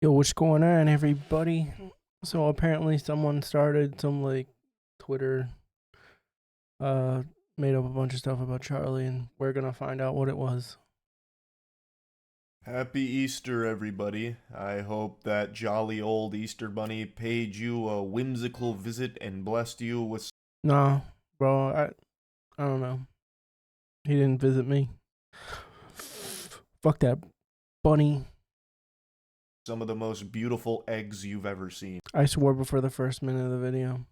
Yo, what's going on, everybody? So apparently someone started some like Twitter, uh, made up a bunch of stuff about Charlie, and we're gonna find out what it was. Happy Easter, everybody. I hope that jolly old Easter Bunny paid you a whimsical visit and blessed you with Nah, bro, I don't know. He didn't visit me. Fuck that bunny. some of the most beautiful eggs you've ever seen. I swore before the first minute of the video.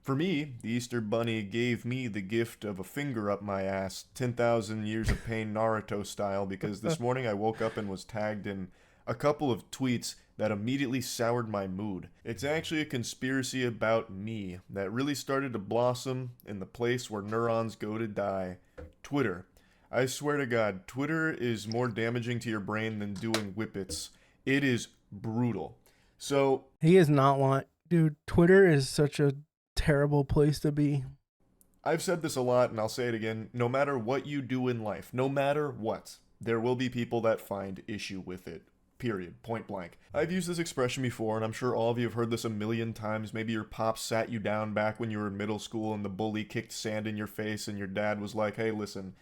For me, the Easter Bunny gave me the gift of a finger up my ass, 10,000 years of pain Naruto style, because this morning I woke up and was tagged in a couple of tweets that immediately soured my mood. It's actually a conspiracy about me that really started to blossom in the place where neurons go to die. Twitter. I swear to God, Twitter is more damaging to your brain than doing whippets. It is brutal. So, He is not lying. Dude, Twitter is such a terrible place to be. I've said this a lot and I'll say it again. No matter what you do in life, no matter what, there will be people that find issue with it. Period. Point blank. I've used this expression before, and I'm sure all of you have heard this a million times. Maybe your pops sat you down back when you were in middle school and the bully kicked sand in your face, and your dad was like, hey, listen,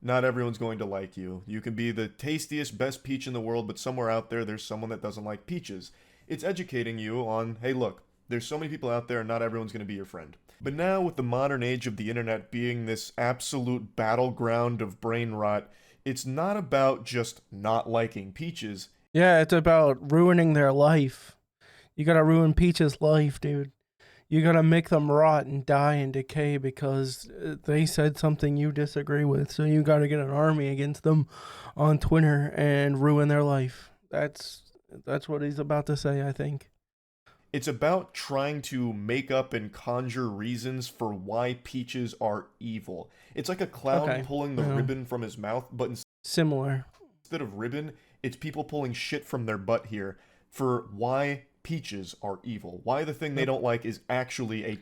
not everyone's going to like you. You can be the tastiest, best peach in the world, but somewhere out there, there's someone that doesn't like peaches. It's educating you on, hey, look, there's so many people out there, and not everyone's going to be your friend. But now, with the modern age of the internet being this absolute battleground of brain rot, it's not about just not liking peaches. Yeah, it's about ruining their life. You gotta ruin Peach's life, dude. You gotta make them rot and die and decay because they said something you disagree with. So you gotta get an army against them on Twitter and ruin their life. That's what he's about to say, I think. It's about trying to make up and conjure reasons for why peaches are evil. It's like a clown Okay, pulling the yeah, ribbon from his mouth, but similar. instead of ribbon, it's people pulling shit from their butt here for why peaches are evil. Why the thing they Yep. don't like is actually a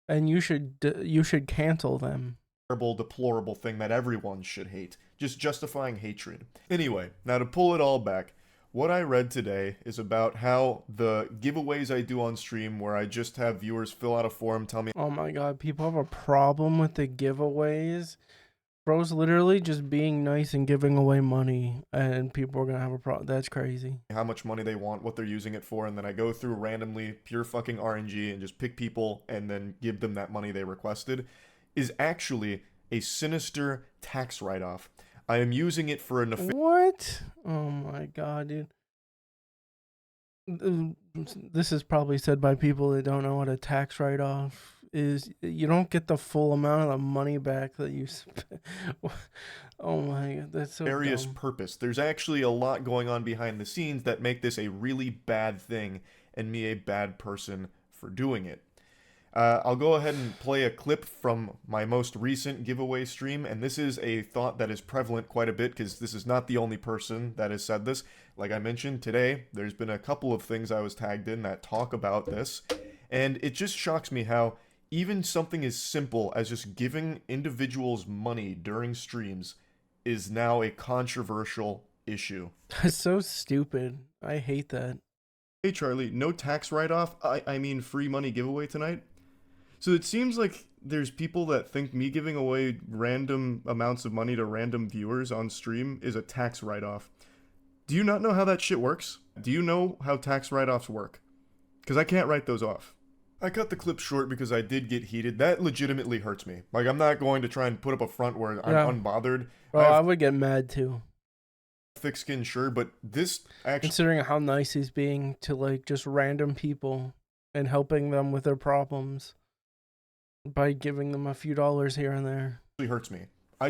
And you should cancel them. terrible, deplorable thing that everyone should hate. Just justifying hatred. Anyway, now to pull it all back, what I read today is about how the giveaways I do on stream, where I just have viewers fill out a form, tell me Oh my god, people have a problem with the giveaways. Bro's literally just being nice and giving away money, and people are gonna have a problem. That's crazy. how much money they want, what they're using it for, and then I go through randomly, pure fucking RNG, and just pick people and then give them that money they requested, is actually a sinister tax write-off. I am using it for a nefarious What? Oh my god, dude. This is probably said by people that don't know what a tax write-off is. You don't get the full amount of the money back that you spent. Oh my god, that's so dumb. purpose. There's actually a lot going on behind the scenes that make this a really bad thing and me a bad person for doing it. I'll go ahead and play a clip from my most recent giveaway stream, and this is a thought that is prevalent quite a bit because this is not the only person that has said this. Like I mentioned today, there's been a couple of things I was tagged in that talk about this, and it just shocks me how even something as simple as just giving individuals money during streams is now a controversial issue. That's so stupid. I hate that. Hey Charlie, no tax write-off? I mean free money giveaway tonight? So it seems like there's people that think me giving away random amounts of money to random viewers on stream is a tax write-off. Do you not know how that shit works? Do you know how tax write-offs work? Because I can't write those off. I cut the clip short because I did get heated. That legitimately hurts me. Like, I'm not going to try and put up a front where I'm Yeah, unbothered. bro, I I have would get mad too, thick skin, sure, but this actually considering how nice he's being to like just random people and helping them with their problems by giving them a few dollars here and there. hurts me. I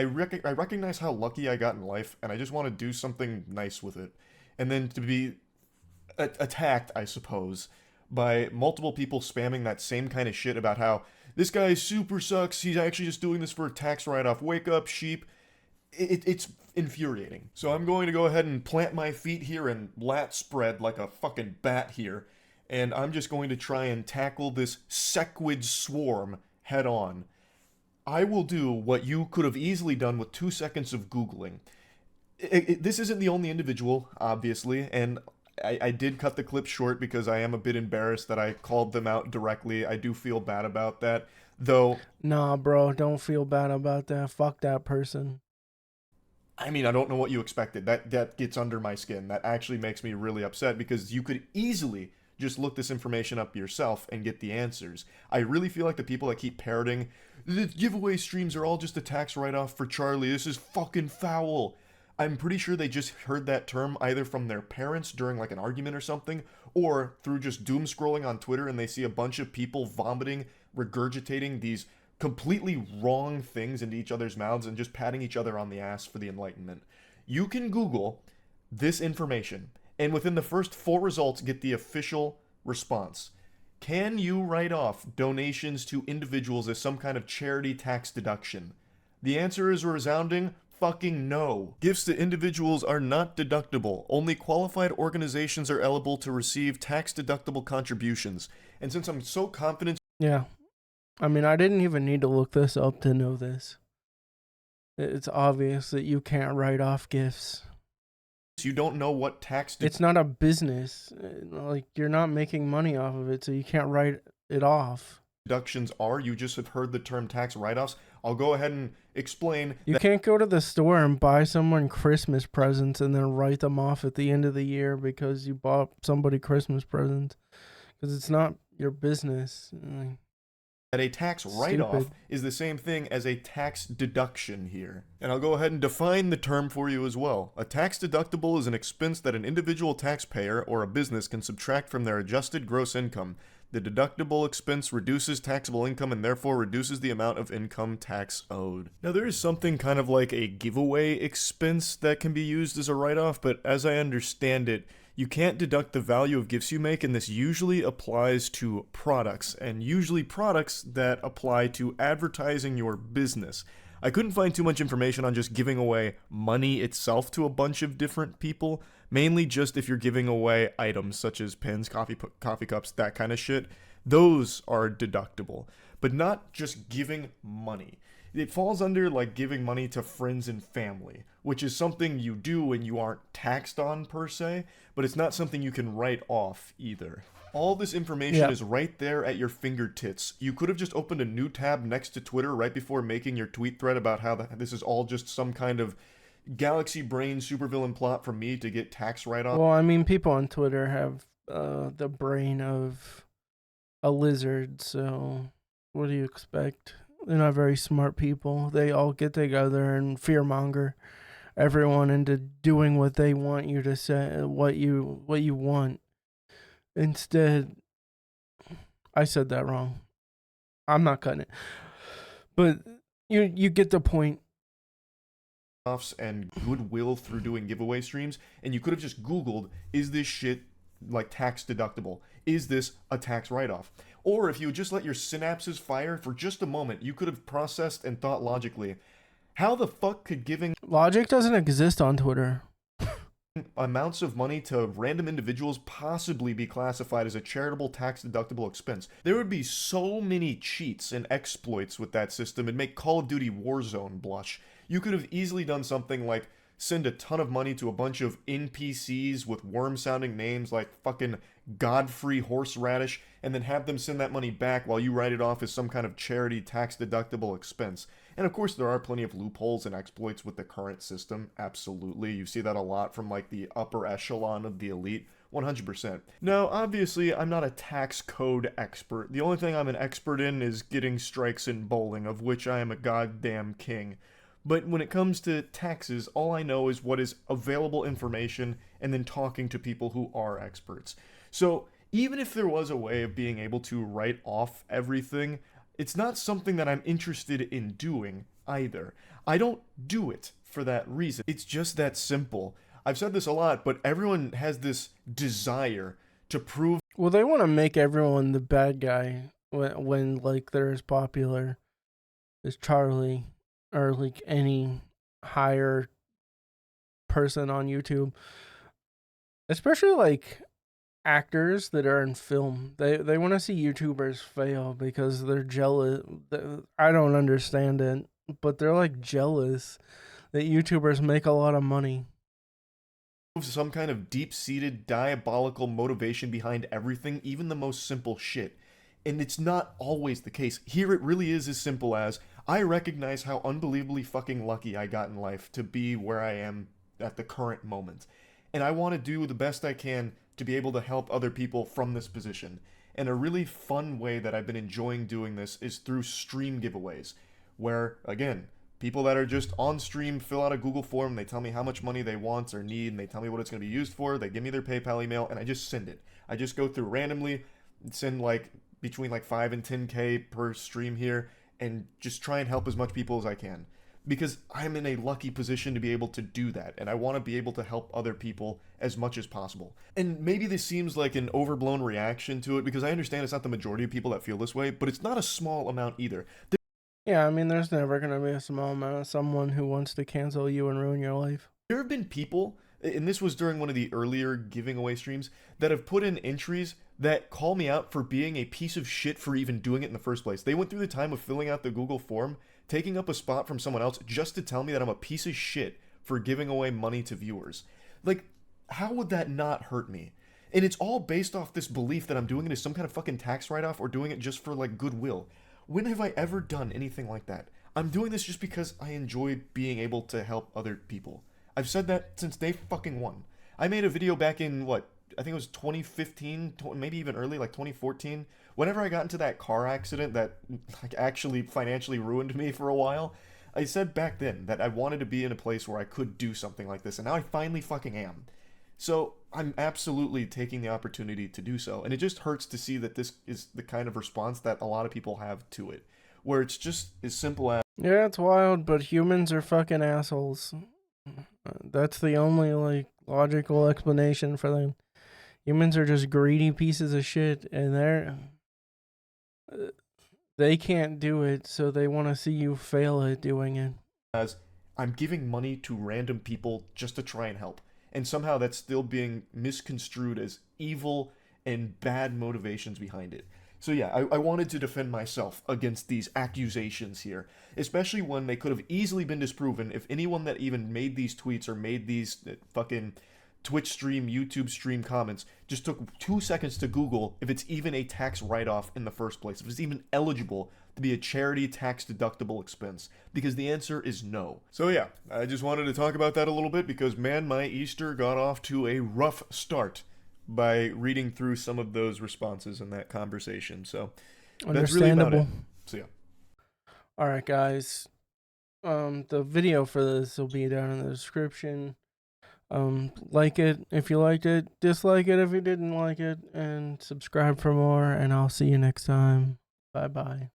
recognize how lucky I got in life, and I just want to do something nice with it. And then to be attacked, I suppose, by multiple people spamming that same kind of shit about how this guy super sucks. He's actually just doing this for a tax write-off. Wake up, sheep. It's infuriating. So I'm going to go ahead and plant my feet here and lat spread like a fucking bat here. And I'm just going to try and tackle this sequid swarm head on. I will do what you could have easily done with 2 seconds of Googling. This isn't the only individual, obviously, and I did cut the clip short because I am a bit embarrassed that I called them out directly. I do feel bad about that, though. Nah, bro, don't feel bad about that. Fuck that person. I mean, I don't know what you expected. That gets under my skin. That actually makes me really upset because you could easily just look this information up yourself and get the answers. I really feel like the people that keep parroting, the giveaway streams are all just a tax write-off for Charlie. This is fucking foul. I'm pretty sure they just heard that term either from their parents during like an argument or something, or through just doom scrolling on Twitter and they see a bunch of people vomiting, regurgitating these completely wrong things into each other's mouths and just patting each other on the ass for the enlightenment. You can Google this information and within the first 4 results get the official response. Can you write off donations to individuals as some kind of charity tax deduction? The answer is a resounding fucking no. Gifts to individuals are not deductible. Only qualified organizations are eligible to receive tax-deductible contributions. And since I'm so confident... Yeah. I mean, I didn't even need to look this up to know this. It's obvious that you can't write off gifts. You don't know what tax... It's not a business. Like, you're not making money off of it, so you can't write it off. Deductions are. You just have heard the term tax write-offs. I'll go ahead and explain. You can't go to the store and buy someone Christmas presents and then write them off at the end of the year because you bought somebody Christmas presents. Because it's not your business. That a tax write-off is the same thing as a tax deduction here. And I'll go ahead and define the term for you as well. A tax deductible is an expense that an individual taxpayer or a business can subtract from their adjusted gross income. The deductible expense reduces taxable income and therefore reduces the amount of income tax owed. Now there is something kind of like a giveaway expense that can be used as a write-off, but as I understand it, you can't deduct the value of gifts you make, and this usually applies to products, and usually products that apply to advertising your business. I couldn't find too much information on just giving away money itself to a bunch of different people, mainly just if you're giving away items such as pens, coffee cups, that kind of shit. Those are deductible, but not just giving money. It falls under like giving money to friends and family, which is something you do and you aren't taxed on per se, but it's not something you can write off either. All this information is right there at your fingertips. You could have just opened a new tab next to Twitter right before making your tweet thread about how this is all just some kind of galaxy brain supervillain plot for me to get tax write-off. Well, I mean, people on Twitter have the brain of a lizard, so what do you expect? They're not very smart people. They all get together and fearmonger everyone into doing what they want you to say, what you want. Instead, I said that wrong. I'm not cutting it. But you get the point. And goodwill through doing giveaway streams, and you could have just Googled, is this shit like tax deductible? Is this a tax write-off? Or if you would just let your synapses fire for just a moment, you could have processed and thought logically, how the fuck could giving logic doesn't exist on Twitter? Amounts of money to random individuals possibly be classified as a charitable tax-deductible expense? There would be so many cheats and exploits with that system and make Call of Duty Warzone blush. You could have easily done something like send a ton of money to a bunch of NPCs with worm-sounding names like fucking Godfrey Horseradish, and then have them send that money back while you write it off as some kind of charity tax-deductible expense. And of course, there are plenty of loopholes and exploits with the current system, absolutely. You see that a lot from like the upper echelon of the elite, 100%. Now, obviously, I'm not a tax code expert. The only thing I'm an expert in is getting strikes in bowling, of which I am a goddamn king. But when it comes to taxes, all I know is what is available information and then talking to people who are experts. So even if there was a way of being able to write off everything, it's not something that I'm interested in doing either. I don't do it for that reason. It's just that simple. I've said this a lot, but everyone has this desire to prove... Well, they want to make everyone the bad guy when like they're as popular as Charlie or like any higher person on YouTube. Especially like actors that are in film. They want to see YouTubers fail because they're jealous. I don't understand it, but they're like jealous that YouTubers make a lot of money. some kind of deep-seated diabolical motivation behind everything, even the most simple shit. And it's not always the case. Here it really is as simple as I recognize how unbelievably fucking lucky I got in life to be where I am at the current moment. And I want to do the best I can to be able to help other people from this position. And a really fun way that I've been enjoying doing this is through stream giveaways, where, again, people that are just on stream fill out a Google form, they tell me how much money they want or need, and they tell me what it's going to be used for, they give me their PayPal email, and I just send it. I just go through randomly, send like between like 5 and 10K per stream here, and just try and help as much people as I can. Because I'm in a lucky position to be able to do that, and I want to be able to help other people as much as possible. And maybe this seems like an overblown reaction to it, because I understand it's not the majority of people that feel this way, but it's not a small amount either. Yeah, I mean, there's never going to be a small amount of someone who wants to cancel you and ruin your life. There have been people, and this was during one of the earlier giving away streams, that have put in entries that call me out for being a piece of shit for even doing it in the first place. They went through the time of filling out the Google form, taking up a spot from someone else just to tell me that I'm a piece of shit for giving away money to viewers. Like, how would that not hurt me? And it's all based off this belief that I'm doing it as some kind of fucking tax write-off or doing it just for, like, goodwill. When have I ever done anything like that? I'm doing this just because I enjoy being able to help other people. I've said that since day fucking one. I made a video back in, what, I think it was 2015, maybe even early, like 2014. Whenever I got into that car accident that like actually financially ruined me for a while, I said back then that I wanted to be in a place where I could do something like this, and now I finally fucking am. So I'm absolutely taking the opportunity to do so, and it just hurts to see that this is the kind of response that a lot of people have to it, where it's just as simple as, yeah, it's wild, but humans are fucking assholes. That's the only, like, logical explanation for them. Humans are just greedy pieces of shit, and they can't do it, so they want to see you fail at doing it. as I'm giving money to random people just to try and help. And somehow that's still being misconstrued as evil and bad motivations behind it. So yeah, I wanted to defend myself against these accusations here, especially when they could have easily been disproven if anyone that even made these tweets or made these fucking Twitch stream, YouTube stream comments just took 2 seconds to Google if it's even a tax write-off in the first place, if it's even eligible to be a charity tax deductible expense, because the answer is no. So yeah, I just wanted to talk about that a little bit because, man, my Easter got off to a rough start by reading through some of those responses in that conversation. So that's really about it. So yeah. All right, guys. The video for this will be down in the description. Like it if you liked it, dislike it if you didn't like it, and subscribe for more, and I'll see you next time. Bye bye.